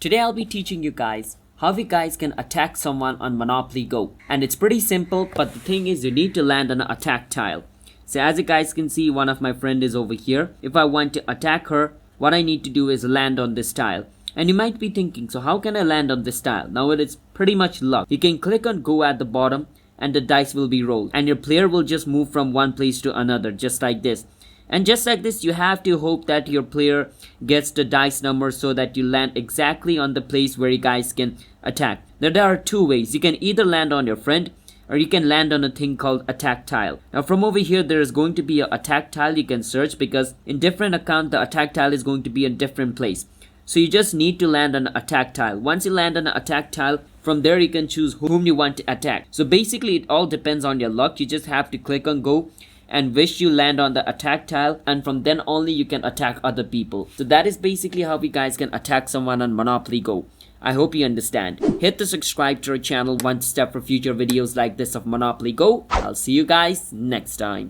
Today I'll be teaching you guys how you guys can attack someone on Monopoly Go. And it's pretty simple, but the thing is you need to land on an attack tile. So as you guys can see, one of my friend is over here. If I want to attack her, what I need to do is land on this tile. And you might be thinking, so how can I land on this tile? Now it is pretty much luck. You can click on go at the bottom and the dice will be rolled. And your player will just move from one place to another, just like this. And just like this, you have to hope that your player gets the dice number so that you land exactly on the place where you guys can attack. Now there are two ways. You can either land on your friend or you can land on a thing called attack tile. Now from over here there is going to be an attack tile you can search, because in different account the attack tile is going to be a different place. So you just need to land on an attack tile. Once you land on an attack tile, from there you can choose whom you want to attack. So basically it all depends on your luck. You just have to click on go and wish you land on the attack tile, and from then only you can attack other people. So that is basically how you guys can attack someone on Monopoly Go. I hope you understand. Hit the subscribe to our channel one step for future videos like this of Monopoly Go. I'll see you guys next time.